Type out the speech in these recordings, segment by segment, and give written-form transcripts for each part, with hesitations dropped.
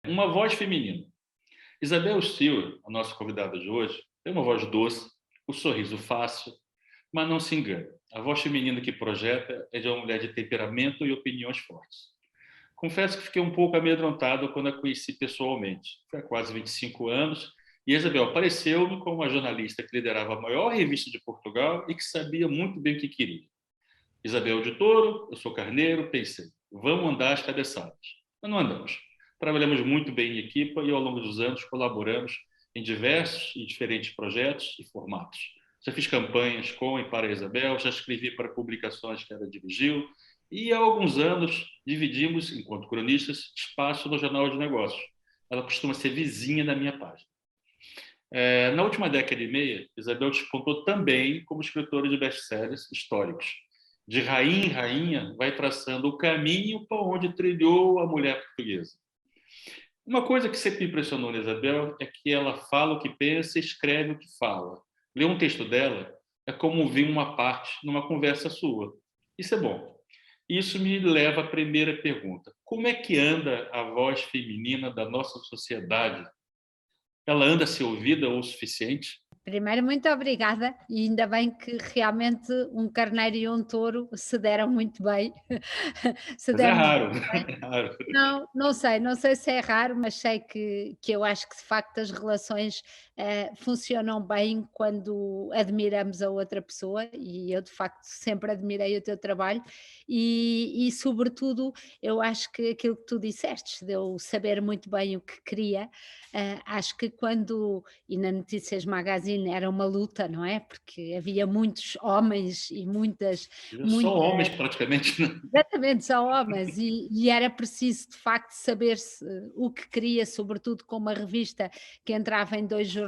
Uma voz feminina. Isabel Stewart, a nossa convidada de hoje, tem uma voz doce, o sorriso fácil, mas não se engane. A voz feminina que projeta é de uma mulher de temperamento e opiniões fortes. Confesso que fiquei um pouco amedrontado quando a conheci pessoalmente. Foi há quase 25 anos e Isabel apareceu-me como uma jornalista que liderava a maior revista de Portugal e que sabia muito bem o que queria. Isabel de Touro, eu sou carneiro, pensei, vamos andar às cabeçadas. Mas não andamos. Trabalhamos muito bem em equipa e ao longo dos anos colaboramos em diversos e diferentes projetos e formatos. Já fiz campanhas com e para a Isabel, já escrevi para publicações que ela dirigiu e há alguns anos dividimos, enquanto cronistas, espaço no Jornal de Negócios. Ela costuma ser vizinha da minha página. Na última década e meia, Isabel despontou também como escritora de best-sellers históricos. De rainha em rainha, vai traçando o caminho para onde trilhou a mulher portuguesa. Uma coisa que sempre me impressionou na Isabel é que ela fala o que pensa e escreve o que fala. Ler um texto dela é como ouvir uma parte numa conversa sua. Isso é bom. Isso me leva à primeira pergunta. Como é que anda a voz feminina da nossa sociedade? Ela anda a ser ouvida o suficiente? Primeiro, muito obrigada, e ainda bem que realmente um carneiro e um touro se deram muito bem. Se Mas é demos raro, muito bem. é raro. Não, não sei se é raro, mas sei que eu acho que de facto as relações, funcionam bem quando admiramos a outra pessoa, e eu de facto sempre admirei o teu trabalho, e sobretudo eu acho que aquilo que tu disseste, de eu saber muito bem o que queria, acho que quando e na Notícias Magazine era uma luta, não é? Porque havia muitos homens e Só muita homens praticamente, né? exatamente, só homens, e era preciso de facto saber-se o que queria, sobretudo com uma revista que entrava em 2 jornais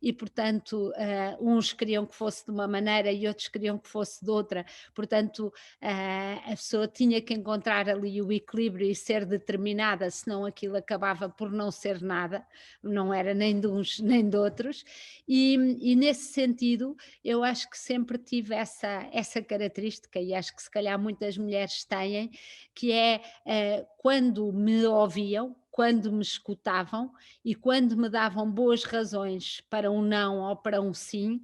e portanto, uns queriam que fosse de uma maneira e outros queriam que fosse de outra, portanto, a pessoa tinha que encontrar ali o equilíbrio e ser determinada, senão aquilo acabava por não ser nada, não era nem de uns nem de outros, e nesse sentido eu acho que sempre tive essa característica e acho que se calhar muitas mulheres têm, que é, quando me ouviam, quando me escutavam e quando me davam boas razões para um não ou para um sim,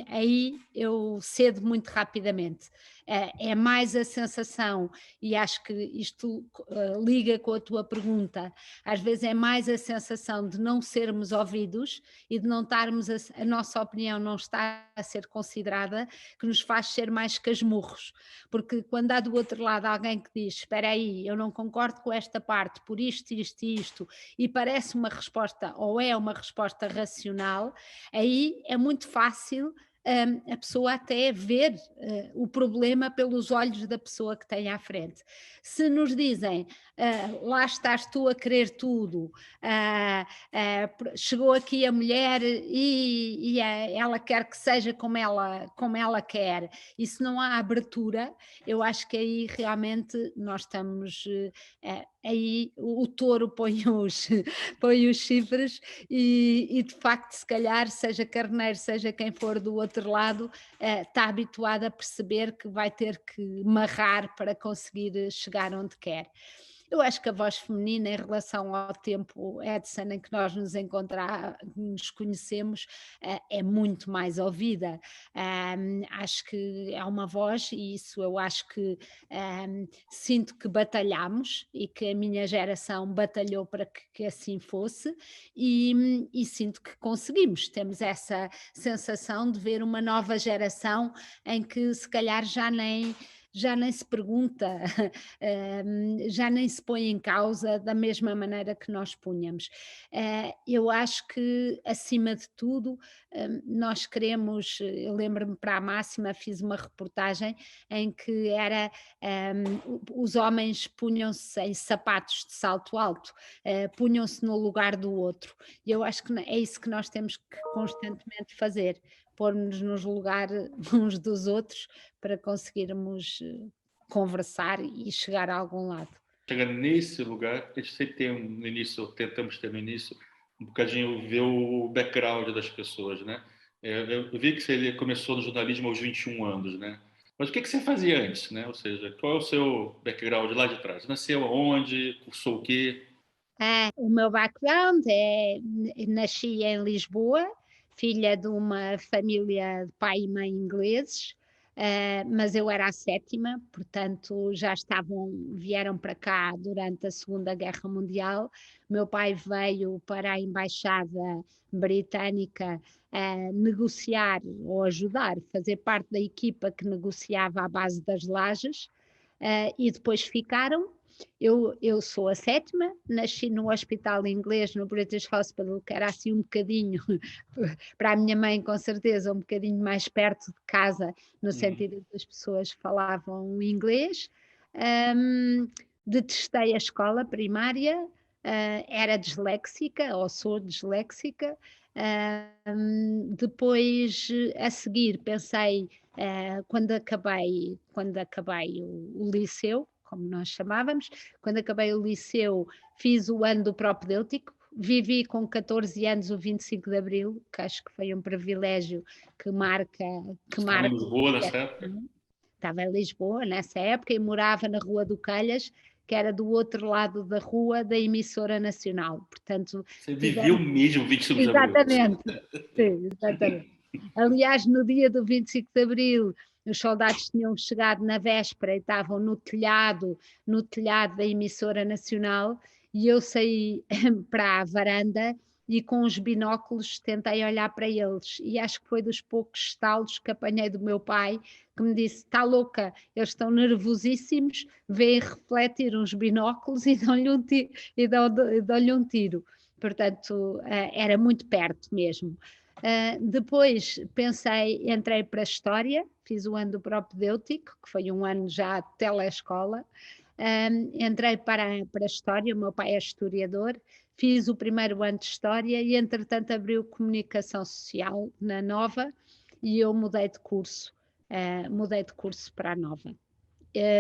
aí eu cedo muito rapidamente. É mais a sensação, e acho que isto liga com a tua pergunta, às vezes é mais a sensação de não sermos ouvidos e de não estarmos a nossa opinião não está a ser considerada, que nos faz ser mais casmurros, porque quando há do outro lado alguém que diz: espera aí, eu não concordo com esta parte por isto, isto e isto, e parece uma resposta ou é uma resposta racional, aí é muito fácil, a pessoa até ver, o problema pelos olhos da pessoa que tem à frente. Se nos dizem: "Lá estás tu a querer tudo, chegou aqui a mulher ela quer que seja como ela quer", e se não há abertura, eu acho que aí realmente nós estamos, aí o touro põe os põe os chifres, e de facto se calhar seja carneiro, seja quem for do outro lado, está habituado a perceber que vai ter que marrar para conseguir chegar onde quer. Eu acho que a voz feminina em relação ao tempo Edson em que nós nos conhecemos, é muito mais ouvida. Acho que é uma voz e isso eu acho que, sinto que batalhamos e que a minha geração batalhou para que assim fosse, e sinto que conseguimos. Temos essa sensação de ver uma nova geração em que se calhar já nem se pergunta, já nem se põe em causa da mesma maneira que nós punhamos. Eu acho que, acima de tudo, nós queremos. Eu lembro-me para a Máxima, fiz uma reportagem em que era, os homens punham-se em sapatos de salto alto, punham-se no lugar do outro. E eu acho que é isso que nós temos que constantemente fazer, pôr-nos nos lugar uns dos outros para conseguirmos conversar e chegar a algum lado. Chega nesse lugar, a gente sempre tem no início, ou tentamos ter no início, um bocadinho ver o background das pessoas, né? Eu vi que você começou no jornalismo aos 21 anos, né? Mas o que você fazia antes, né? Ou seja, qual é o seu background lá de trás? Nasceu aonde? Cursou o quê? O meu background é, nasci em Lisboa, filha de uma família de pai e mãe ingleses, mas eu era a sétima, portanto vieram para cá durante a Segunda Guerra Mundial. Meu pai veio para a Embaixada Britânica negociar ou ajudar, fazer parte da equipa que negociava à base das lajes, e depois ficaram. Eu sou a sétima, nasci no hospital inglês, no British Hospital, que era assim um bocadinho, para a minha mãe com certeza, um bocadinho mais perto de casa, no Uhum. sentido que as pessoas falavam inglês. Um, Detestei a escola primária, era disléxica, ou sou disléxica. Depois, a seguir, pensei, quando acabei o liceu, como nós chamávamos. Quando acabei o liceu, fiz o ano do propedêutico, vivi com 14 anos o 25 de Abril, que acho que foi um privilégio que marca, que Você estava em marca. Lisboa nessa época? Estava em Lisboa nessa época e morava na Rua do Calhas, que era do outro lado da rua da emissora nacional. Portanto, Você viveu tivemos. mesmo o 25 de abril. Exatamente, sim, exatamente. Aliás, no dia do 25 de Abril, os soldados tinham chegado na véspera e estavam no telhado da emissora nacional, e eu saí para a varanda e com os binóculos tentei olhar para eles, e acho que foi dos poucos estalos que apanhei do meu pai, que me disse: está louca, eles estão nervosíssimos, veem refletir uns binóculos e dão-lhe um tiro. Portanto, era muito perto mesmo. Depois entrei para a História, fiz o ano do propedêutico, que foi um ano já de telescola. Entrei para a História, o meu pai é historiador, fiz o primeiro ano de História e, entretanto, abriu Comunicação Social na Nova e eu mudei de curso para a Nova.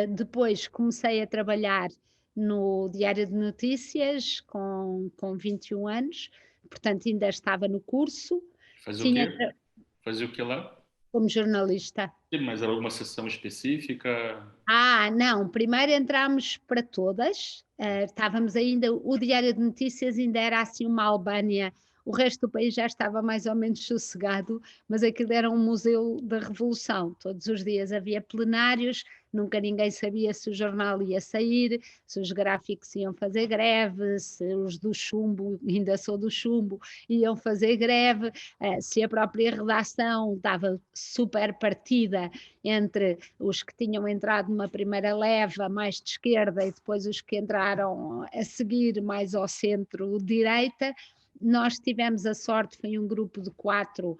Depois comecei a trabalhar no Diário de Notícias com 21 anos, portanto ainda estava no curso, Fazia o tinha quê? Fazia o que lá? como jornalista. Mas era alguma sessão específica? Não, primeiro entramos para todas, estávamos ainda, o Diário de Notícias ainda era assim uma Albânia, o resto do país já estava mais ou menos sossegado, mas aquilo era um museu da revolução, todos os dias havia plenários, nunca ninguém sabia se o jornal ia sair, se os gráficos iam fazer greve, se os do chumbo, ainda sou do chumbo, iam fazer greve, se a própria redação estava super partida entre os que tinham entrado numa primeira leva mais de esquerda e depois os que entraram a seguir mais ao centro-direita. Nós tivemos a sorte, foi um grupo de 4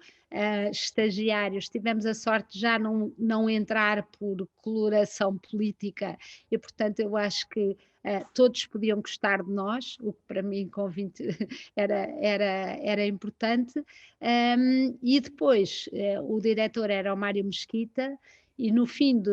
estagiários, tivemos a sorte de já não entrar por coloração política e, portanto, eu acho que todos podiam gostar de nós, o que para mim com 20 era importante. E depois o diretor era o Mário Mesquita, e no fim de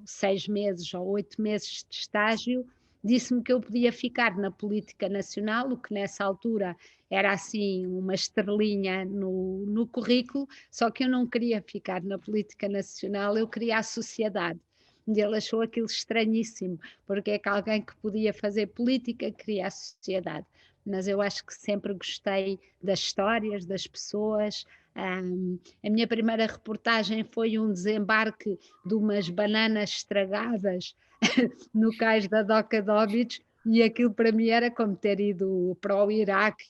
6 meses ou 8 meses de estágio, disse-me que eu podia ficar na política nacional, o que nessa altura era assim uma estrelinha no currículo, só que eu não queria ficar na política nacional, eu queria a sociedade. E ele achou aquilo estranhíssimo, porque é que alguém que podia fazer política queria a sociedade. Mas eu acho que sempre gostei das histórias, das pessoas. A minha primeira reportagem foi um desembarque de umas bananas estragadas no cais da Doca Dóbitos, e aquilo para mim era como ter ido para o Iraque,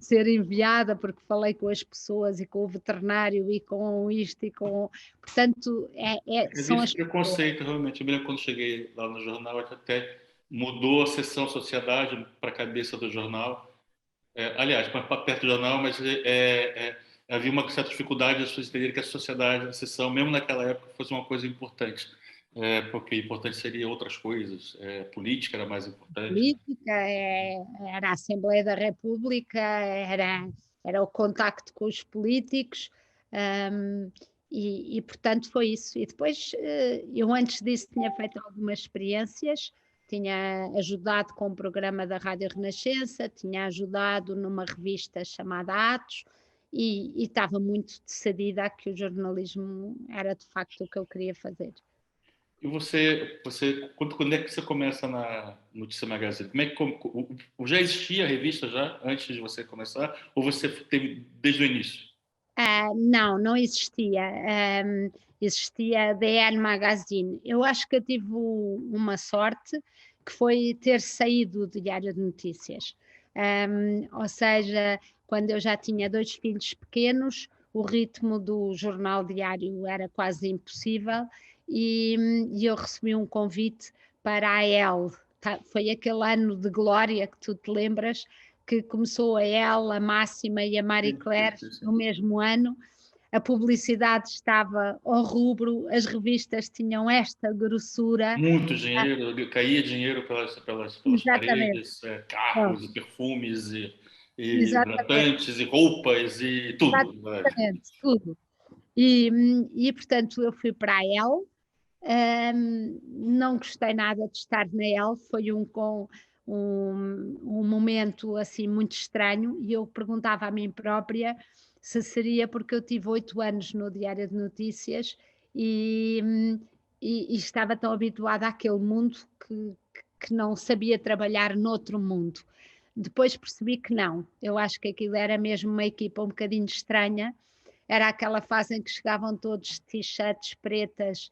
ser enviada, porque falei com as pessoas e com o veterinário e com isto e com. Portanto, são Existe as pessoas. preconceito, realmente. Eu me lembro quando cheguei lá no jornal, até mudou a seção sociedade para a cabeça do jornal. Aliás, para perto do jornal, mas havia uma certa dificuldade das pessoas entenderem que a sociedade, a seção, mesmo naquela época, fosse uma coisa importante. Porque importante seria outras coisas. Política era mais importante. Política, era a Assembleia da República, era o contacto com os políticos, um, portanto foi isso. E depois, eu antes disso tinha feito algumas experiências, tinha ajudado com o programa da Rádio Renascença, tinha ajudado numa revista chamada Atos, e estava muito decidida a que o jornalismo era de facto o que eu queria fazer. E quando é que você começa na Notícia Magazine? Como é que já existia a revista já antes de você começar? Ou você teve desde o início? Não, não existia. Existia a DN Magazine. Eu acho que eu tive uma sorte que foi ter saído do Diário de Notícias. Ou seja, quando eu já tinha 2 filhos pequenos, o ritmo do jornal diário era quase impossível e eu recebi um convite para a EL. Foi aquele ano de glória que tu te lembras, que começou a EL, a Máxima e a Marie Sim, Claire sim, sim. no mesmo ano. A publicidade estava ao rubro, as revistas tinham esta grossura. Muito dinheiro, caía dinheiro pelas Exatamente. paredes, Oh, carros, e perfumes, e exatamente, hidratantes, e roupas, e tudo, na verdade. exatamente, tudo. E portanto eu fui para a EL. Não gostei nada de estar na EL, foi um momento assim muito estranho e eu perguntava a mim própria se seria porque eu tive 8 anos no Diário de Notícias e, e estava tão habituada àquele mundo que não sabia trabalhar noutro mundo. Depois percebi que não, eu acho que aquilo era mesmo uma equipa um bocadinho estranha, era aquela fase em que chegavam todos de t-shirts pretas.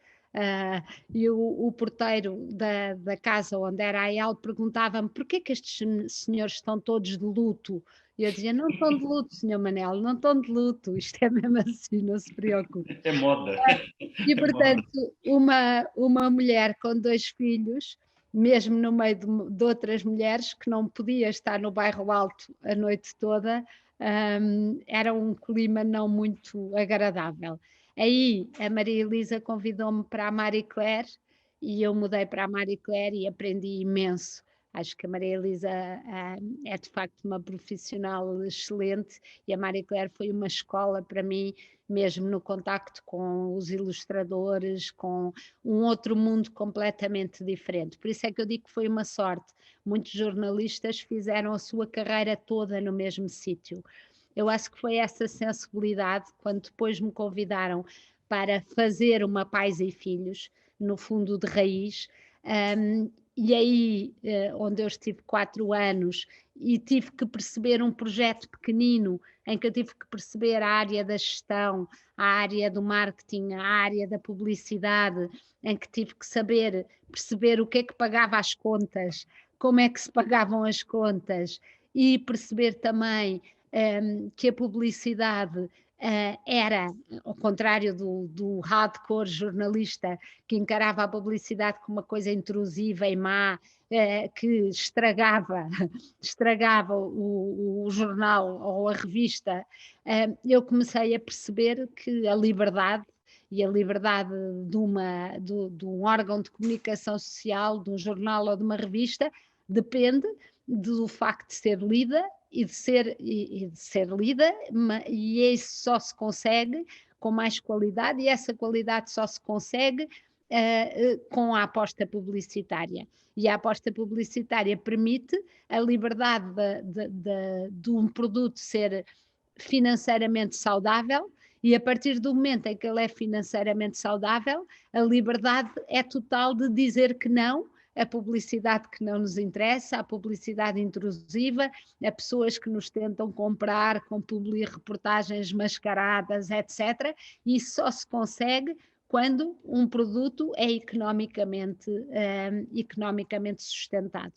E o porteiro da casa onde era a EL perguntava-me porquê que estes senhores estão todos de luto. E eu dizia, não estão de luto, senhor Manel, não estão de luto, isto é mesmo assim, não se preocupe. É moda, E é moda. portanto, uma mulher com 2 filhos, mesmo no meio de outras mulheres, que não podia estar no bairro Alto a noite toda, era um clima não muito agradável. Aí a Maria Elisa convidou-me para a Marie Claire e eu mudei para a Marie Claire e aprendi imenso. Acho que a Maria Elisa é de facto uma profissional excelente e a Marie Claire foi uma escola para mim, mesmo no contacto com os ilustradores, com um outro mundo completamente diferente. Por isso é que eu digo que foi uma sorte. Muitos jornalistas fizeram a sua carreira toda no mesmo sítio. Eu acho que foi essa sensibilidade, quando depois me convidaram para fazer uma Pais e Filhos, no fundo de raiz, e aí, onde eu estive 4 anos e tive que perceber um projeto pequenino, em que eu tive que perceber a área da gestão, a área do marketing, a área da publicidade, em que tive que saber perceber o que é que pagava as contas, como é que se pagavam as contas e perceber também que a publicidade era, ao contrário do hardcore jornalista que encarava a publicidade como uma coisa intrusiva e má, que estragava o jornal ou a revista, eu comecei a perceber que a liberdade e a liberdade de um órgão de comunicação social, de um jornal ou de uma revista, depende do facto de ser lida e de ser lida, e isso só se consegue com mais qualidade, e essa qualidade só se consegue com a aposta publicitária. E a aposta publicitária permite a liberdade de um produto ser financeiramente saudável, e a partir do momento em que ele é financeiramente saudável, a liberdade é total de dizer que não a publicidade que não nos interessa, a publicidade intrusiva, a pessoas que nos tentam comprar com reportagens mascaradas, etc. E isso só se consegue quando um produto é economicamente sustentado.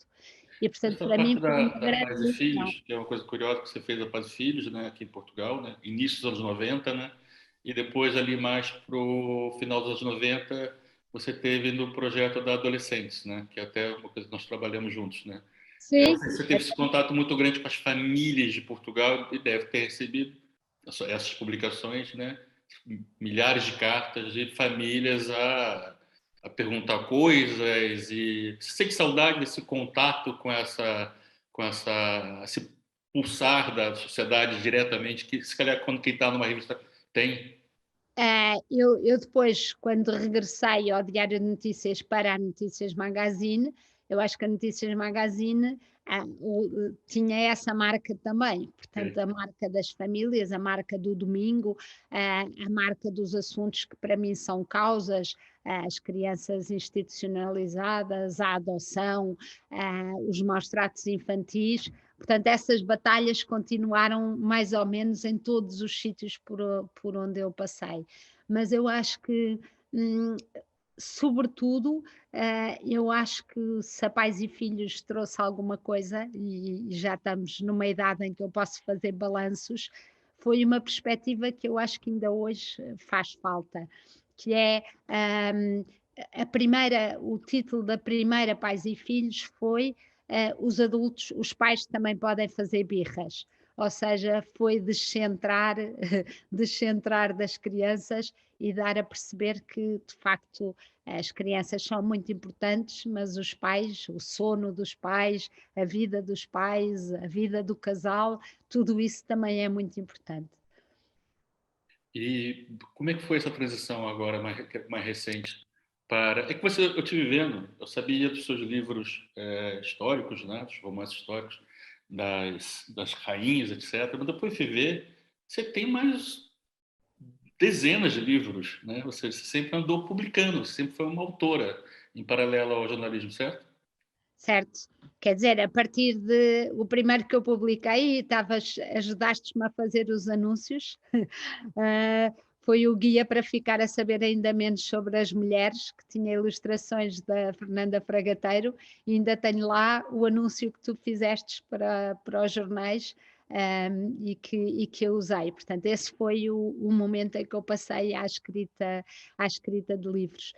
E, portanto, Essa para parte mim foi uma da grande Pais e lição. Filhos, que é uma coisa curiosa que você fez a Pais e Filhos, né, aqui em Portugal, né, início dos anos 90, né, e depois ali mais para o final dos anos 90, você teve no projeto da Adolescentes, né, que é até uma coisa que nós trabalhamos juntos, né. Sim, Você teve esse contato muito grande com as famílias de Portugal e deve ter recebido essas publicações, né, milhares de cartas de famílias a perguntar coisas e você sente saudade desse contato com esse pulsar da sociedade diretamente, que se calhar quando quem está numa revista tem. eu depois, quando regressei ao Diário de Notícias para a Notícias Magazine, eu acho que a Notícias Magazine tinha essa marca também, portanto, Ok. a marca das famílias, a marca do domingo, a marca dos assuntos que para mim são causas, as crianças institucionalizadas, a adoção, os maus tratos infantis. Portanto, essas batalhas continuaram mais ou menos em todos os sítios por onde eu passei. Mas eu acho que, hum, sobretudo, eu acho que se a Pais e Filhos trouxe alguma coisa, e já estamos numa idade em que eu posso fazer balanços, foi uma perspectiva que eu acho que ainda hoje faz falta, que é, hum, o título da primeira Pais e Filhos foi Os adultos, os pais também podem fazer birras. Ou seja, foi descentrar, descentrar das crianças e dar a perceber que, de facto, as crianças são muito importantes, mas os pais, o sono dos pais, a vida dos pais, a vida do casal, tudo isso também é muito importante. E como é que foi essa transição agora, mais recente? É que você, eu tive vendo, eu sabia dos seus livros históricos, né, dos romances históricos, das rainhas, etc. Mas depois fui ver, você tem mais dezenas de livros, né? Ou seja, você sempre andou publicando, você sempre foi uma autora, em paralelo ao jornalismo, certo? Certo? Quer dizer, a partir de o primeiro que eu publiquei, ajudaste-me a fazer os anúncios, foi o guia para ficar a saber ainda menos sobre as mulheres, que tinha ilustrações da Fernanda Fragateiro, e ainda tenho lá o anúncio que tu fizeste para os jornais, e que eu usei. Portanto, esse foi o momento em que eu passei à escrita de livros.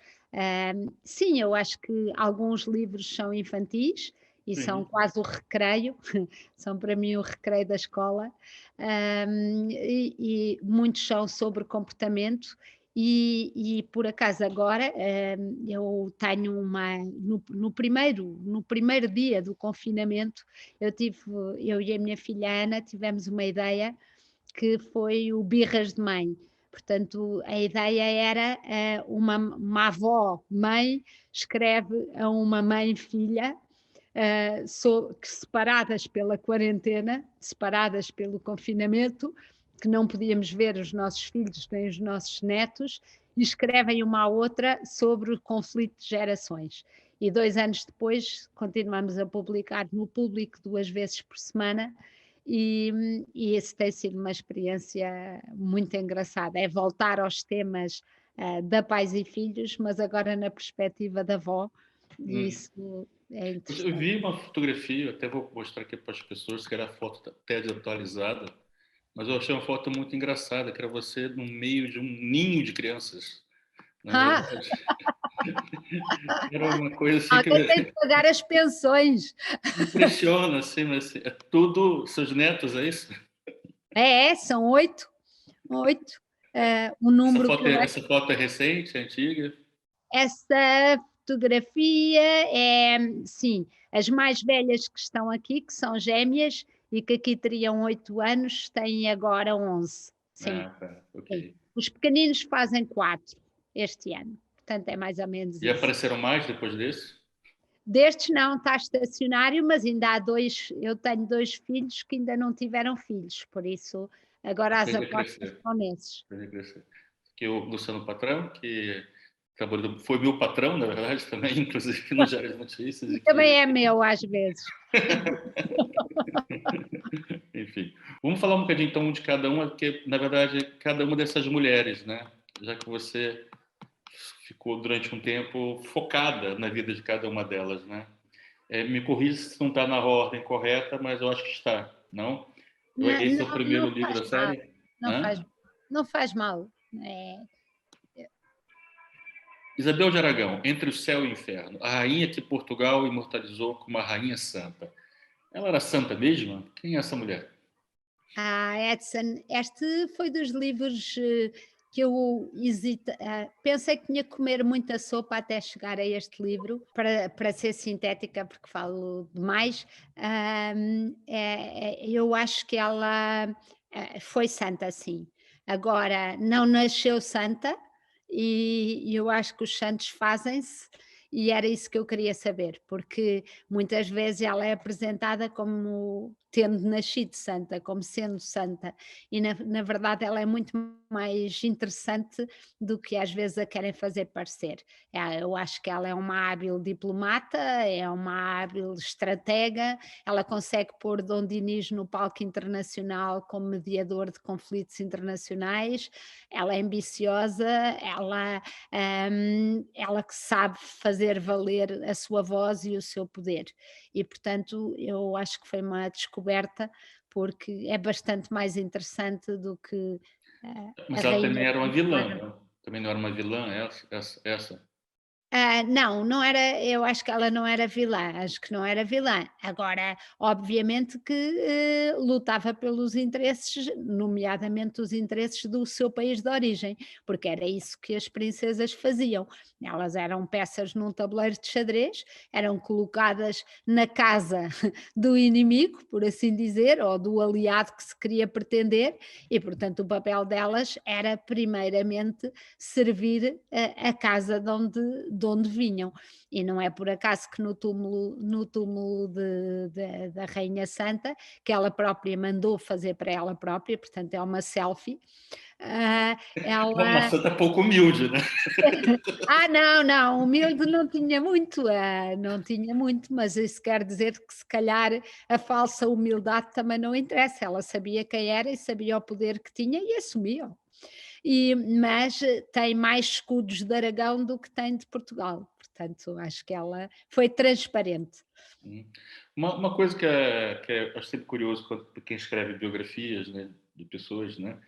Sim, eu acho que alguns livros são infantis e são Sim. quase o recreio, são para mim o recreio da escola, e muitos são sobre comportamento. E por acaso agora eu tenho no primeiro dia do confinamento, eu e a minha filha Ana tivemos uma ideia que foi o Birras de Mãe. Portanto, a ideia era uma avó-mãe escreve a uma mãe-filha, que separadas pela quarentena, separadas pelo confinamento, que não podíamos ver os nossos filhos nem os nossos netos, e escrevem uma à outra sobre o conflito de gerações. E 2 anos depois continuamos a publicar no Público 2 vezes por semana, e isso tem sido uma experiência muito engraçada. É voltar aos temas da Pais e Filhos, mas agora na perspectiva da avó, e Hum. isso é Eu interessante. vi uma fotografia, até vou mostrar aqui para as pessoas, que era a foto até desatualizada, mas eu achei uma foto muito engraçada, que era você no meio de um ninho de crianças. Na Ah, verdade, era uma coisa assim que alguém tem de pagar as pensões. impressiona, assim, mas assim, é tudo seus netos, é isso? São 8, 8, o número que eu Essa foto é recente, é antiga? essa fotografia é, sim, as mais velhas que estão aqui, que são gêmeas e que aqui teriam 8 anos, têm agora 11. Sim, Ah, tá, ok. sim. Os pequeninos fazem 4 este ano, portanto é mais ou menos E isso. apareceram mais depois desse? Destes não está estacionário, mas ainda há 2, eu tenho 2 filhos que ainda não tiveram filhos, por isso agora as Fez a apostas crescer, estão nesses. fez a crescer. Que o Luciano Patrão, que foi meu patrão, na verdade, também, inclusive no Diário de Notícias, E e também que é meu às vezes. enfim. Vamos falar um bocadinho então de cada uma, porque na verdade cada uma dessas mulheres, né? Já que você ficou durante um tempo focada na vida de cada uma delas, né? Me corrija se não está na ordem correta, mas eu acho que está, não? Não, Esse é o não, primeiro não livro faz da mal, série? não Hã? faz, não faz mal. Isabel de Aragão, Entre o Céu e o Inferno, a rainha que Portugal imortalizou como a rainha santa. Ela era santa mesmo? Quem é essa mulher? Edson, este foi dos livros que eu pensei que tinha que comer muita sopa até chegar a este livro, para ser sintética, porque falo demais. Eu acho que ela foi santa, sim. Agora, não nasceu santa, e eu acho que os santos fazem-se, e era isso que eu queria saber, porque muitas vezes ela é apresentada como tendo nascido santa, como sendo santa, e na verdade ela é muito mais interessante do que às vezes a querem fazer parecer. Eu acho que ela é uma hábil diplomata, é uma hábil estratega, ela consegue pôr Dom Dinis no palco internacional como mediador de conflitos internacionais, ela é ambiciosa, ela que sabe fazer valer a sua voz e o seu poder. E, portanto, eu acho que foi uma descoberta, porque é bastante mais interessante do que a Mas ela também rainha era uma vilã, Consorte. não? Também não era uma vilã essa? Não, não era, eu acho que ela não era vilã, acho que não era vilã. Agora, obviamente que, lutava pelos interesses, nomeadamente os interesses do seu país de origem, porque era isso que as princesas faziam. Elas eram peças num tabuleiro de xadrez, eram colocadas na casa do inimigo, por assim dizer, ou do aliado que se queria pretender, e portanto o papel delas era primeiramente servir a casa de onde vinham. E não é por acaso que no túmulo da Rainha Santa, que ela própria mandou fazer para ela própria, portanto é uma selfie, Uma ela. santa pouco humilde, né? Não, não, humilde não tinha muito, não tinha muito, mas isso quer dizer que se calhar a falsa humildade também não interessa, ela sabia quem era e sabia o poder que tinha e assumia. Mas tem mais escudos de Aragão do que tem de Portugal, portanto acho que ela foi transparente. Hum. Uma coisa que eu acho sempre curioso quando quem escreve biografias, né, de pessoas, né,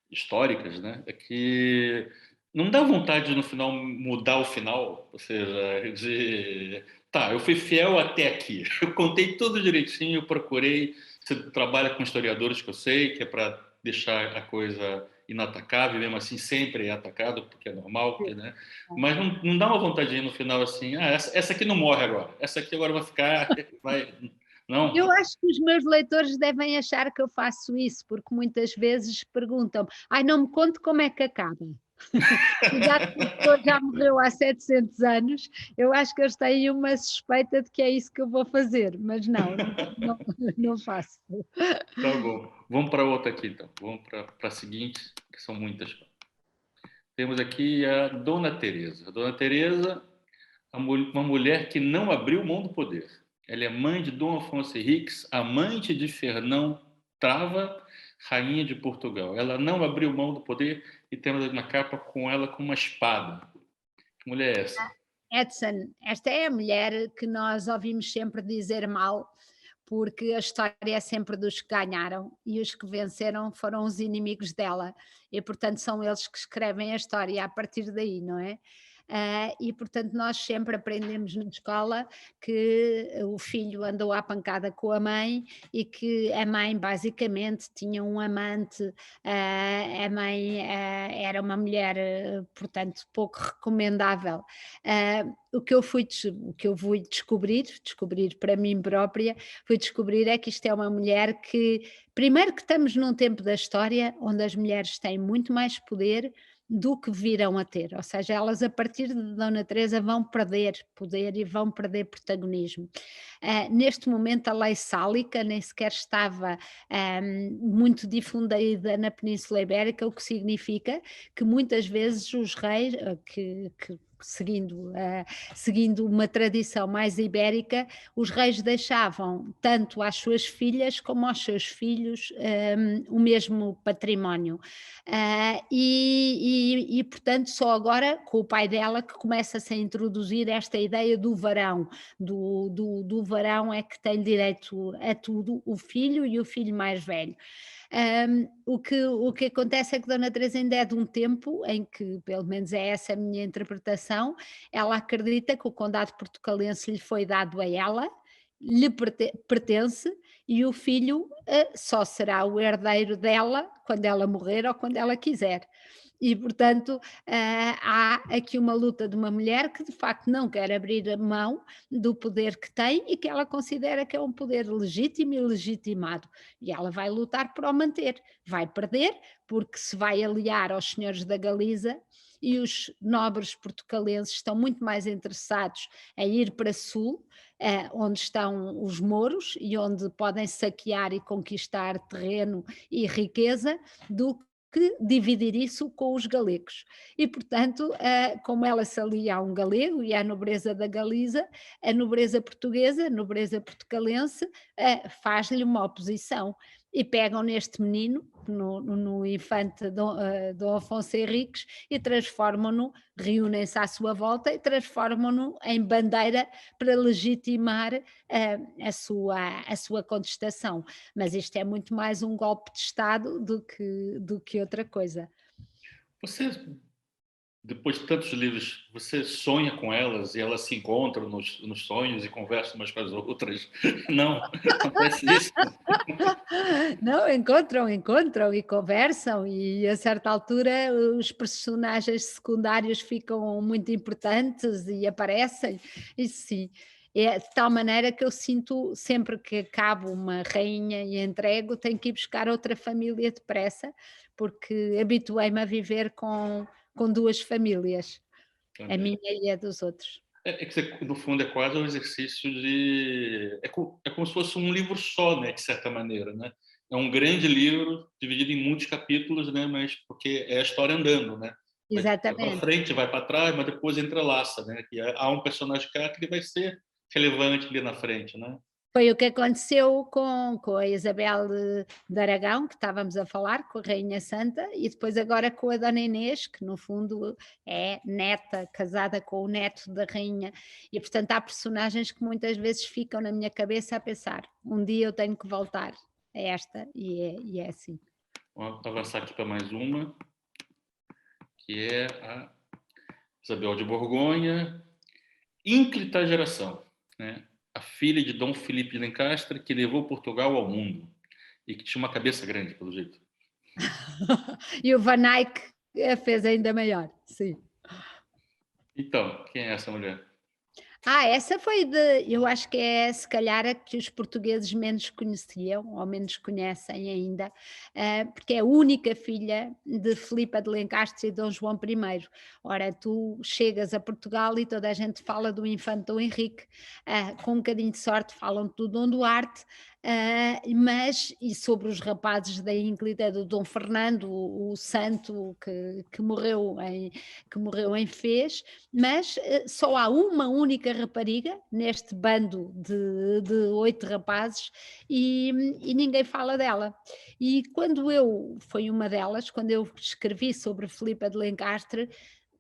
históricas, né, é que não dá vontade de, no final, mudar o final, ou seja, de tá, eu fui fiel até aqui, eu contei tudo direitinho, eu procurei, você trabalha com historiadores que eu sei, que é para deixar a coisa inatacável, mesmo assim sempre é atacado, porque é normal, porque, né, mas não dá uma vontade no final assim, essa aqui não morre agora, essa aqui agora vai ficar, vai, não. Eu acho que os meus leitores devem achar que eu faço isso, porque muitas vezes perguntam: "Ai, não me conte como é que acaba". Já que a pessoa já morreu há 700 anos, eu acho que eles têm uma suspeita de que é isso que eu vou fazer, mas não, não, não faço. Tá bom. Vamos para outra aqui, então. Vamos para a seguinte, que são muitas. Temos aqui a Dona Teresa. A Dona Teresa, uma mulher que não abriu mão do poder. Ela é mãe de Dom Afonso Henriques, amante de Fernão Trava, rainha de Portugal. Ela não abriu mão do poder e temos na capa com ela com uma espada. Que mulher é essa? Edson, esta é a mulher que nós ouvimos sempre dizer mal, porque a história é sempre dos que ganharam e os que venceram foram os inimigos dela, e portanto são eles que escrevem a história a partir daí, não é? E portanto nós sempre aprendemos na escola que o filho andou à pancada com a mãe e que a mãe basicamente tinha um amante, a mãe era uma mulher, portanto, pouco recomendável. O que eu fui descobrir para mim própria, fui descobrir é que isto é uma mulher que, primeiro que estamos num tempo da história onde as mulheres têm muito mais poder do que virão a ter, ou seja, elas a partir de Dona Teresa vão perder poder e vão perder protagonismo. Neste momento a lei sálica nem sequer estava muito difundida na Península Ibérica, o que significa que muitas vezes os reis, seguindo uma tradição mais ibérica, os reis deixavam tanto às suas filhas como aos seus filhos o mesmo património. Portanto, só agora, com o pai dela, que começa-se a introduzir esta ideia do varão, do varão é que tem direito a tudo, o filho e o filho mais velho. O que acontece é que Dona Teresa ainda é de um tempo em que, pelo menos é essa a minha interpretação, ela acredita que o condado portucalense lhe foi dado a ela, lhe pertence, e o filho só será o herdeiro dela quando ela morrer ou quando ela quiser. E, portanto, há aqui uma luta de uma mulher que de facto não quer abrir a mão do poder que tem e que ela considera que é um poder legítimo e legitimado. E ela vai lutar por o manter. Vai perder, porque se vai aliar aos senhores da Galiza e os nobres portucalenses estão muito mais interessados em ir para sul, onde estão os mouros e onde podem saquear e conquistar terreno e riqueza, do que dividir isso com os galegos. E, portanto, como ela se alia a um galego e à nobreza da Galiza, a nobreza portuguesa, a nobreza portucalense, faz-lhe uma oposição. E pegam neste menino, no infante Dom Afonso Henriques, e transformam-no, reúnem-se à sua volta e transformam-no em bandeira para legitimar a sua contestação. Mas isto é muito mais um golpe de Estado do que outra coisa. Você, depois de tantos livros, você sonha com elas e elas se encontram nos sonhos e conversam umas com as outras? Não, acontece isso. Não, encontram e conversam, e a certa altura os personagens secundários ficam muito importantes e aparecem, isso sim. É de tal maneira que eu sinto sempre que acabo uma rainha e entrego, tenho que ir buscar outra família depressa, porque habituei-me a viver com duas famílias, a Também. minha e a dos outros. Que você, no fundo, é quase um exercício de. É como se fosse um livro só, né, de certa maneira. Né? É um grande livro, dividido em muitos capítulos, né, mas porque é a história andando. Né? Vai para Exatamente. frente, vai para trás, mas depois entrelaça. Né? Que há um personagem cá que ele vai ser relevante ali na frente. Né? Foi o que aconteceu com a Isabel de Aragão, que estávamos a falar, com a Rainha Santa, e depois agora com a Dona Inês, que no fundo é neta, casada com o neto da rainha, e portanto há personagens que muitas vezes ficam na minha cabeça a pensar, um dia eu tenho que voltar a esta, e é assim. Vamos avançar aqui para mais uma, que é a Isabel de Borgonha, ínclita geração, né? A filha de Dom Felipe de Lencastre, que levou Portugal ao mundo e que tinha uma cabeça grande, pelo jeito. E o Van Eyck a fez ainda maior, sim. Então, quem é essa mulher? Essa foi eu acho que é se calhar a que os portugueses menos conheciam, ou menos conhecem ainda, porque é a única filha de Filipa de Lencastre e Dom João I. Ora, tu chegas a Portugal e toda a gente fala do infante Dom Henrique, com um bocadinho de sorte falam do Dom Duarte, e sobre os rapazes da ínclita do Dom Fernando, o santo que morreu em Fez, mas só há uma única rapariga neste bando de 8 rapazes, e ninguém fala dela. E foi uma delas, quando eu escrevi sobre Filipa de Lencastre,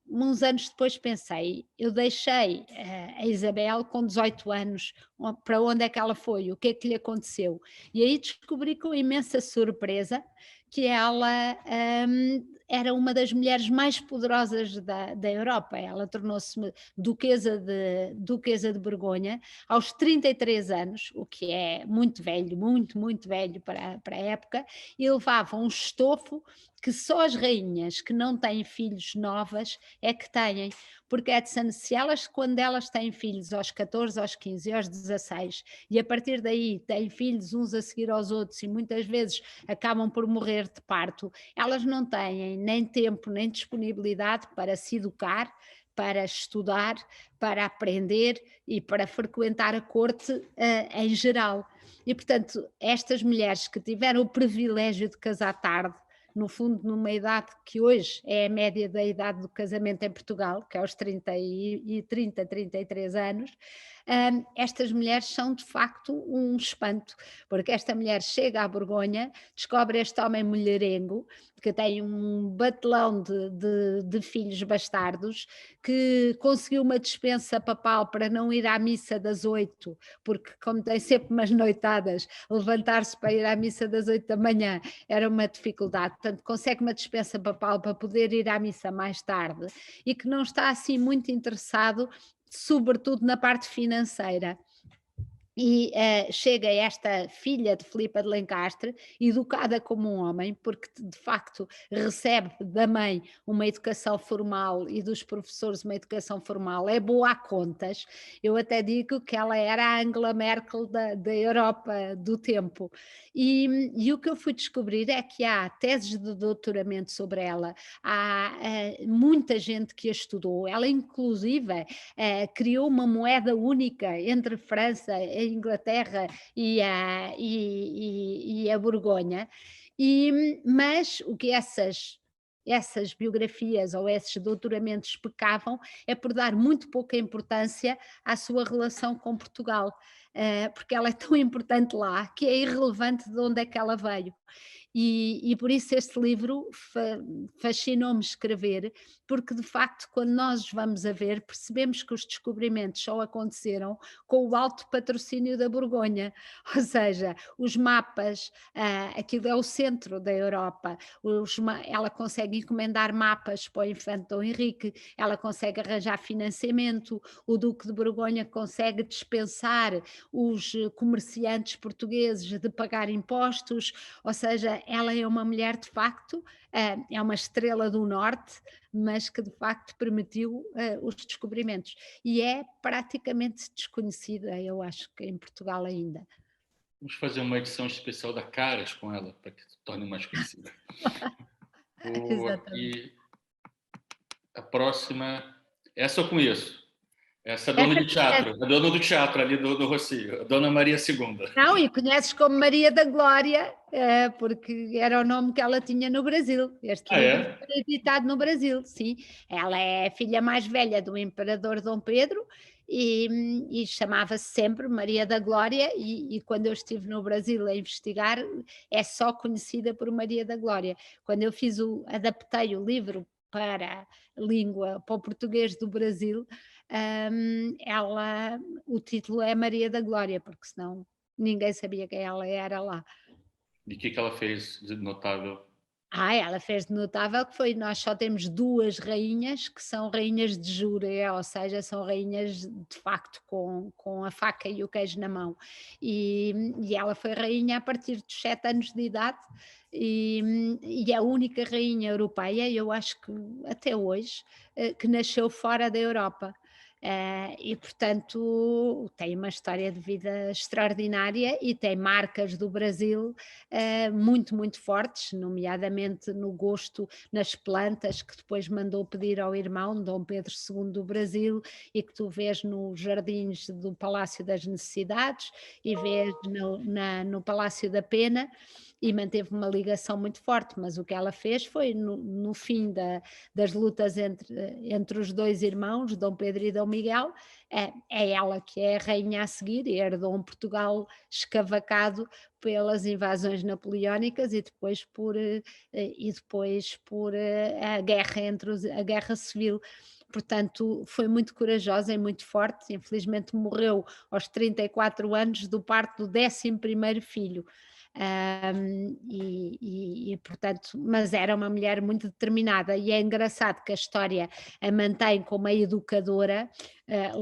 uns anos depois pensei, eu deixei a Isabel com 18 anos, para onde é que ela foi? O que é que lhe aconteceu? E aí descobri com imensa surpresa que ela era uma das mulheres mais poderosas da Europa. Ela tornou-se duquesa de Borgonha aos 33 anos, o que é muito velho, muito, muito velho para a época, e levava um estofo que só as rainhas que não têm filhos novas é que têm, porque se elas, quando elas têm filhos aos 14, aos 15 e aos 16, e a partir daí têm filhos uns a seguir aos outros e muitas vezes acabam por morrer de parto, elas não têm nem tempo nem disponibilidade para se educar, para estudar, para aprender e para frequentar a corte em geral. E, portanto, estas mulheres que tiveram o privilégio de casar tarde, no fundo, numa idade que hoje é a média da idade do casamento em Portugal, que é aos 33 anos, estas mulheres são de facto um espanto, porque esta mulher chega à Borgonha, descobre este homem mulherengo, que tem um batelão de filhos bastardos, que conseguiu uma dispensa papal para não ir à missa das 8, porque como tem sempre umas noitadas, levantar-se para ir à missa das 8 da manhã era uma dificuldade, portanto consegue uma dispensa papal para poder ir à missa mais tarde, e que não está assim muito interessado, sobretudo na parte financeira. E chega esta filha de Filipe de Lencastre, educada como um homem, porque de facto recebe da mãe uma educação formal e dos professores uma educação formal, é boa a contas. Eu até digo que ela era a Angela Merkel da Europa do tempo. E o que eu fui descobrir é que há teses de doutoramento sobre ela, há muita gente que a estudou, ela inclusive criou uma moeda única entre França, a Inglaterra e a Borgonha, mas o que essas biografias ou esses doutoramentos pecavam é por dar muito pouca importância à sua relação com Portugal, porque ela é tão importante lá que é irrelevante de onde é que ela veio. E por isso este livro fascinou-me escrever, porque de facto, quando nós vamos a ver, percebemos que os descobrimentos só aconteceram com o alto patrocínio da Borgonha, ou seja, os mapas, aquilo é o centro da Europa, ela consegue encomendar mapas para o infante Dom Henrique, ela consegue arranjar financiamento, o Duque de Borgonha consegue dispensar os comerciantes portugueses de pagar impostos, ou seja, ela é uma mulher de facto, é uma estrela do norte, mas que de facto permitiu os descobrimentos. E é praticamente desconhecida, eu acho que em Portugal ainda. Vamos fazer uma edição especial da Caras com ela, para que se torne mais conhecida. Exatamente. E a próxima, essa eu conheço. Essa é a dona Essa de teatro, a dona do teatro ali do Rocio, a dona Maria II. não, e conheces como Maria da Glória, porque era o nome que ela tinha no Brasil. Este Ah, livro é? foi editado no Brasil, sim. Ela é a filha mais velha do imperador Dom Pedro e chamava-se sempre Maria da Glória e quando eu estive no Brasil a investigar, é só conhecida por Maria da Glória. Quando eu adaptei o livro para a língua, para o português do Brasil, o título é Maria da Glória, porque senão ninguém sabia quem ela era lá. E o que ela fez de notável? Ela fez de notável que foi, nós só temos 2 rainhas que são rainhas de jura, ou seja, são rainhas de facto com a faca e o queijo na mão. E ela foi rainha a partir dos 7 anos de idade e é a única rainha europeia, eu acho que até hoje, que nasceu fora da Europa. E portanto tem uma história de vida extraordinária e tem marcas do Brasil muito, muito fortes, nomeadamente no gosto nas plantas, que depois mandou pedir ao irmão, Dom Pedro II do Brasil, e que tu vês nos jardins do Palácio das Necessidades e vês no Palácio da Pena, e manteve uma ligação muito forte, mas o que ela fez foi, no fim das lutas entre os 2 irmãos, Dom Pedro e Dom Miguel, é ela que é a rainha a seguir e herdou um Portugal escavacado pelas invasões napoleónicas e depois por a guerra civil. Portanto, foi muito corajosa e muito forte. Infelizmente, morreu aos 34 anos do parto do 11º filho. Portanto, mas era uma mulher muito determinada e é engraçado que a história a mantém como a educadora,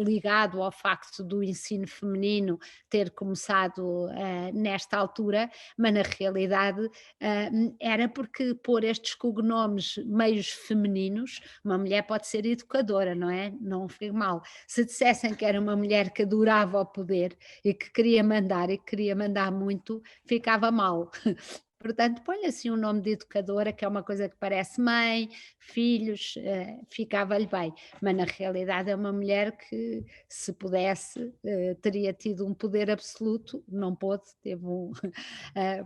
ligado ao facto do ensino feminino ter começado nesta altura, mas na realidade era porque pôr estes cognomes meios femininos, uma mulher pode ser educadora, não é? Não foi mal. Se dissessem que era uma mulher que adorava o poder e que queria mandar e que queria mandar muito, ficava mal. Portanto, põe assim um nome de educadora, que é uma coisa que parece mãe, filhos, ficava-lhe bem. Mas na realidade é uma mulher que, se pudesse, teria tido um poder absoluto, não pôde, teve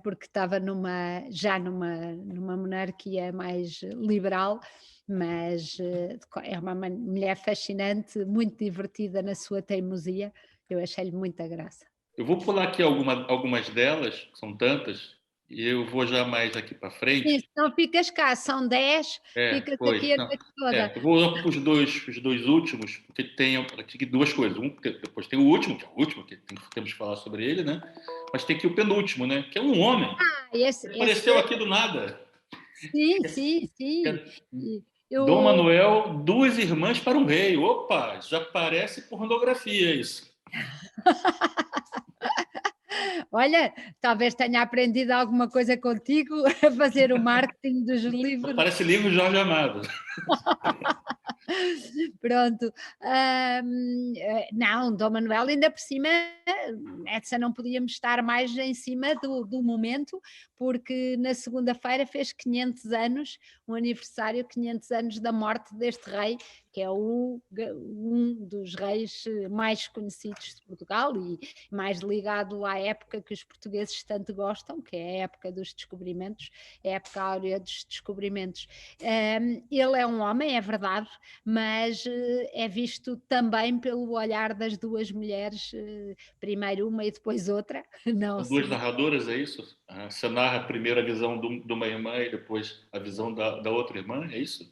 porque estava já numa monarquia mais liberal, mas é uma mulher fascinante, muito divertida na sua teimosia. Eu achei-lhe muita graça. Eu vou pular aqui algumas delas, que são tantas, e eu vou já mais aqui para Sim, frente. senão ficas cá, são 10, ficas aqui Pois. a Não. noite toda. Eu vou para os dois últimos, porque tem aqui 2 coisas. Depois tem o último, que é o último, que temos que falar sobre ele, né? Mas tem aqui o penúltimo, né? Que é um homem. Esse, Apareceu esse, aqui do nada. sim, sim, sim. Dom Eu, Manuel, 2 irmãs para um rei. Opa, já parece pornografia isso. Olha, talvez tenha aprendido alguma coisa contigo a fazer o marketing dos livros. Parece livro Jorge Amado. Pronto. Não, Dom Manuel ainda por cima, essa não podíamos estar mais em cima do momento, porque na segunda-feira fez 500 anos, um aniversário, 500 anos da morte deste rei, que é um dos reis mais conhecidos de Portugal e mais ligado à época que os portugueses tanto gostam, que é a época dos descobrimentos, a época áurea dos descobrimentos. Ele é um homem, é verdade, mas é visto também pelo olhar das duas mulheres, primeiro uma e depois outra. Não São duas se narradoras, é isso? Você narra primeiro a visão de uma irmã e depois a visão da outra irmã, é isso?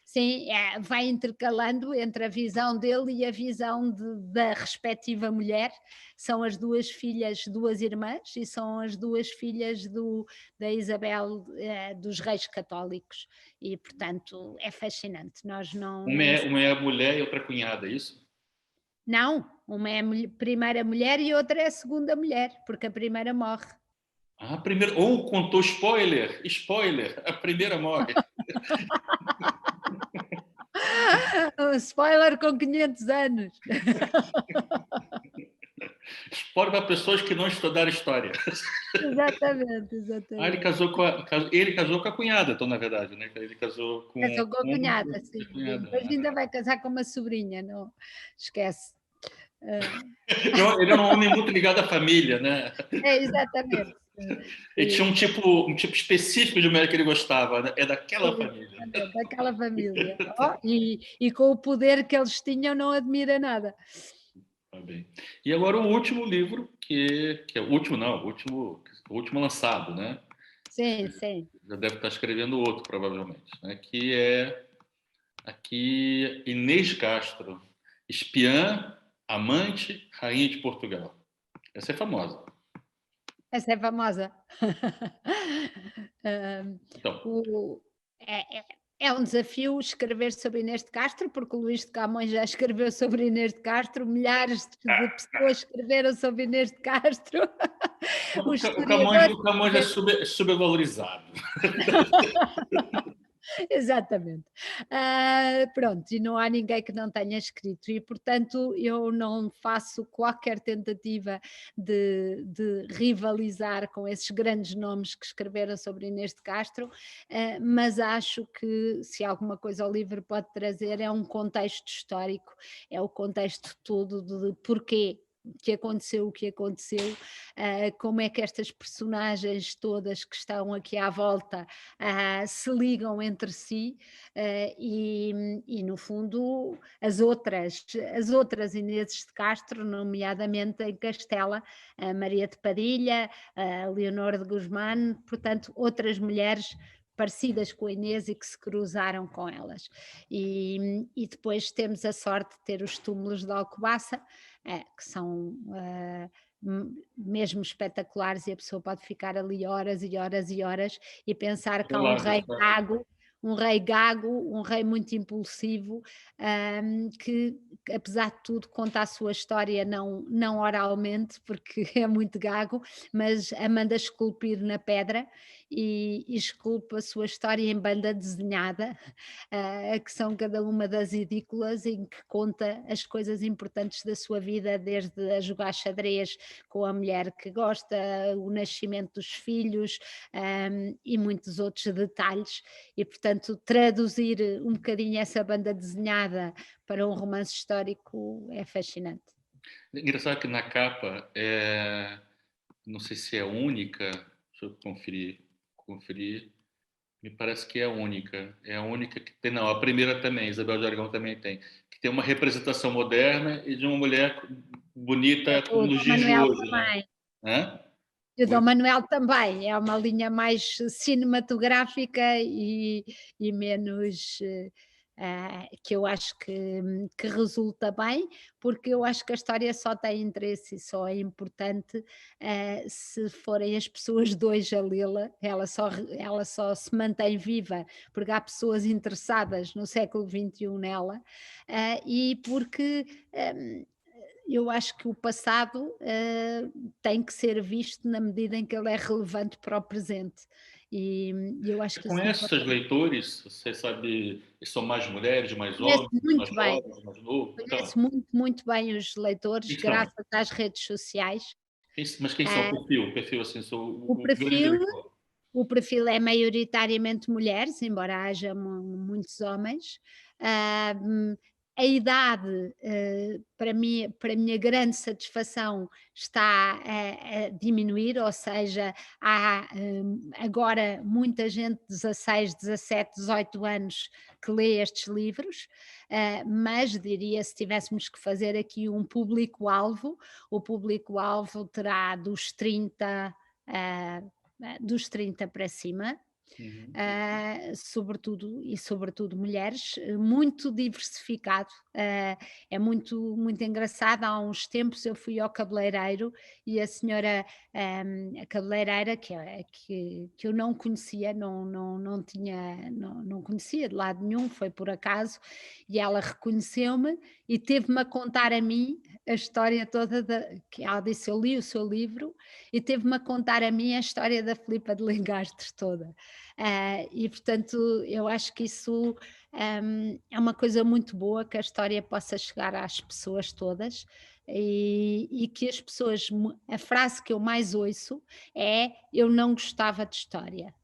Sim, vai intercalando entre a visão dele e a visão da respectiva mulher. São as duas filhas, duas irmãs, e são as duas filhas da Isabel, dos Reis Católicos. E, portanto, é fascinante. Nós não, nem. Uma é a mulher e outra cunhada, é isso? Não, uma é a primeira mulher e outra é a segunda mulher, porque a primeira morre. Primeiro. Ou contou spoiler! Spoiler! A primeira morre. Spoiler com 500 anos. Spoiler para pessoas que não estudaram história. Exatamente, Ele exatamente. casou ele casou com a cunhada, então, na verdade, né? Ele casou com Casou com a cunhada, sim. a cunhada. Depois ainda vai casar com uma sobrinha, não esquece. Ele era um homem muito ligado à família, né? Exatamente. Ele tinha E, um tipo específico de mulher que ele gostava, né? É daquela família. exatamente, daquela família. Oh, e com o poder que eles tinham, não admira nada. Tá bem. E agora o último livro, que é o último, não, o último lançado, né? Sim, sim. Já deve estar escrevendo outro, provavelmente, né? Que é aqui Inês Castro, espiã, amante, rainha de Portugal. Essa é famosa. Essa é famosa. Então, O, é um desafio escrever sobre Inês de Castro, porque o Luís de Camões já escreveu sobre Inês de Castro, milhares de pessoas escreveram sobre Inês de Castro. Os historiadores. O Camões é subvalorizado. Exatamente. Pronto, e não há ninguém que não tenha escrito, e portanto eu não faço qualquer tentativa de rivalizar com esses grandes nomes que escreveram sobre Inês de Castro, mas acho que se alguma coisa o livro pode trazer é um contexto histórico, é o contexto todo de porquê que aconteceu o que aconteceu, como é que estas personagens todas que estão aqui à volta se ligam entre si, e no fundo as outras Ineses de Castro, nomeadamente em Castela, a Maria de Padilha, a Leonor de Guzmán, portanto outras mulheres parecidas com a Inês e que se cruzaram com elas. E depois temos a sorte de ter os túmulos de Alcobaça, que são mesmo espetaculares, e a pessoa pode ficar ali horas e horas e horas e pensar que há um rei gago, um rei muito impulsivo, que apesar de tudo conta a sua história não oralmente, porque é muito gago, mas a manda esculpir na pedra e esculpe a sua história em banda desenhada, que são cada uma das edículas em que conta as coisas importantes da sua vida, desde a jogar xadrez com a mulher que gosta, o nascimento dos filhos, e muitos outros detalhes, e portanto traduzir um bocadinho essa banda desenhada para um romance histórico é fascinante. Engraçado que na capa, não sei se é única, deixa eu conferir, me parece que é a única. É a única que tem, não, a primeira também, Isabel de Aragão também tem, que tem uma representação moderna e de uma mulher bonita O como nos Dom dias de Manuel hoje, né? também. Hã? E o Oi? Dom Manuel também, é uma linha mais cinematográfica e menos, que eu acho que resulta bem, porque eu acho que a história só tem interesse e só é importante, se forem as pessoas de hoje a lê-la, ela só se mantém viva, porque há pessoas interessadas no século XXI nela, e porque, eu acho que o passado tem que ser visto na medida em que ele é relevante para o presente. E eu acho Você que isso conhece esses leitores? Você sabe, eles são mais mulheres, mais conheço homens, mais muito bem, jovens, mais novos? Então, conheço muito, muito bem os leitores, quem são? graças às redes sociais. Mas quem são Ah, o perfil assim, sou o o grande perfil leitor. O perfil é maioritariamente mulheres, embora haja muitos homens. Ah, a idade, para minha grande satisfação, está a diminuir, ou seja, há agora muita gente de 16, 17, 18 anos que lê estes livros, mas diria, se tivéssemos que fazer aqui um público-alvo, o público-alvo terá dos 30 para cima, Uhum. sobretudo mulheres, muito diversificado. É muito, muito engraçado. Há uns tempos eu fui ao cabeleireiro e a senhora, a cabeleireira, que eu não conhecia, não tinha, não conhecia de lado nenhum, foi por acaso, e ela reconheceu-me e teve-me a contar a mim a história toda que ela disse, eu li o seu livro, e teve-me a contar a mim a história da Filipa de Lengastres toda. E portanto, eu acho que isso é uma coisa muito boa, que a história possa chegar às pessoas todas, e que as pessoas, a frase que eu mais ouço é: eu não gostava de história.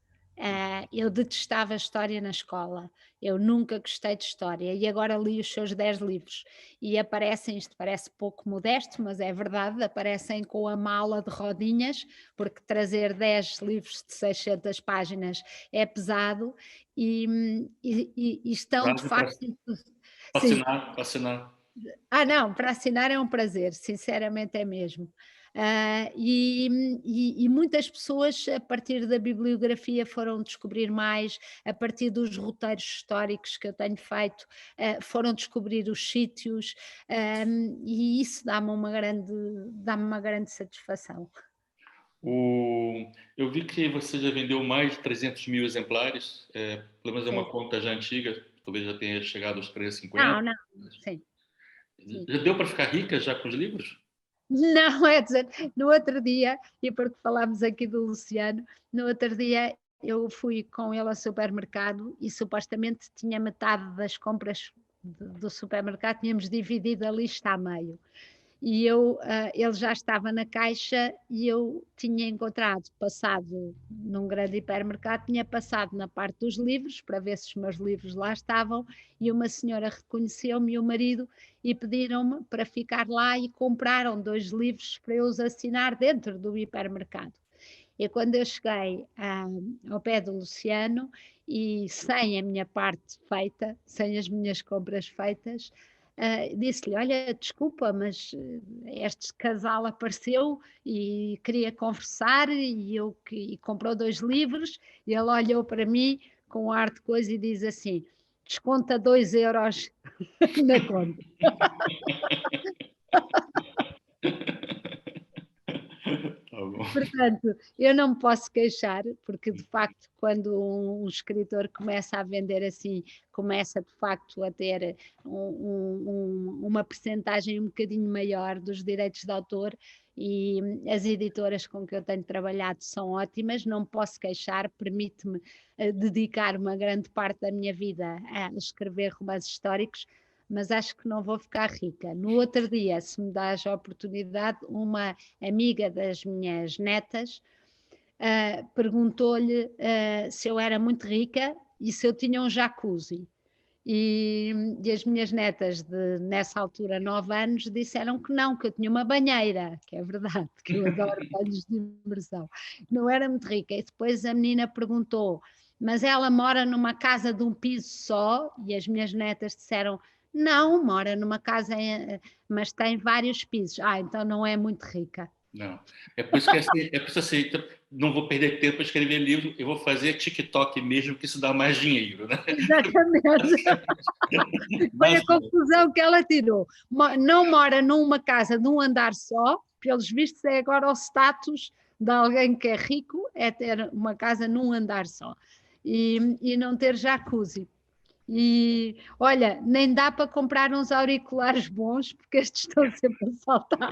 Eu detestava a história na escola, eu nunca gostei de história e agora li os seus 10 livros e aparecem, isto parece pouco modesto, mas é verdade, aparecem com a mala de rodinhas, porque trazer 10 livros de 600 páginas é pesado, e estão de Frase para facto. Sim. assinar. Não, para assinar é um prazer, sinceramente é mesmo. E muitas pessoas, a partir da bibliografia, foram descobrir mais, a partir dos roteiros históricos que eu tenho feito, foram descobrir os sítios, e isso dá-me uma grande satisfação. Eu vi que você já vendeu mais de 300 mil exemplares, pelo menos é Sim. uma conta já antiga, talvez já tenha chegado aos Não, 350. não, sim, sim. Já deu para ficar rica já com os livros? Não, é dizer, no outro dia, e porque falámos aqui do Luciano, no outro dia eu fui com ele ao supermercado e supostamente tinha metade das compras do supermercado, tínhamos dividido a lista a meio. E ele já estava na caixa e eu tinha encontrado, passado num grande hipermercado, tinha passado na parte dos livros para ver se os meus livros lá estavam, e uma senhora reconheceu-me e o marido e pediram-me para ficar lá e compraram 2 livros para eu os assinar dentro do hipermercado. E quando eu cheguei ao pé do Luciano e sem a minha parte feita, sem as minhas compras feitas, disse-lhe: Olha, desculpa, mas este casal apareceu e queria conversar e comprou 2 livros. E ele olhou para mim com ar de coisa e diz assim: desconta 2 € na conta. Tá bom. Portanto, eu não me posso queixar, porque de facto, quando um escritor começa a vender assim, começa de facto a ter uma percentagem um bocadinho maior dos direitos de autor, e as editoras com que eu tenho trabalhado são ótimas, não me posso queixar, permite-me dedicar uma grande parte da minha vida a escrever romances históricos, mas acho que não vou ficar rica. No outro dia, se me dás a oportunidade, uma amiga das minhas netas perguntou-lhe se eu era muito rica e se eu tinha um jacuzzi. E as minhas netas, nessa altura, 9 anos, disseram que não, que eu tinha uma banheira, que é verdade, que eu adoro banhos de imersão. Não era muito rica. E depois a menina perguntou, mas ela mora numa casa de um piso só? E as minhas netas disseram, não, mora numa casa, mas tem vários pisos. Então não é muito rica. Não. É por isso que é por isso assim, então, não vou perder tempo para escrever livro, eu vou fazer TikTok mesmo, que isso dá mais dinheiro, né? Exatamente. Foi a Basicamente. conclusão que ela tirou. Não mora numa casa de um andar só, pelos vistos é agora o status de alguém que é rico, é ter uma casa num andar só. E não ter jacuzzi. E olha, nem dá para comprar uns auriculares bons, porque estes estão sempre a saltar.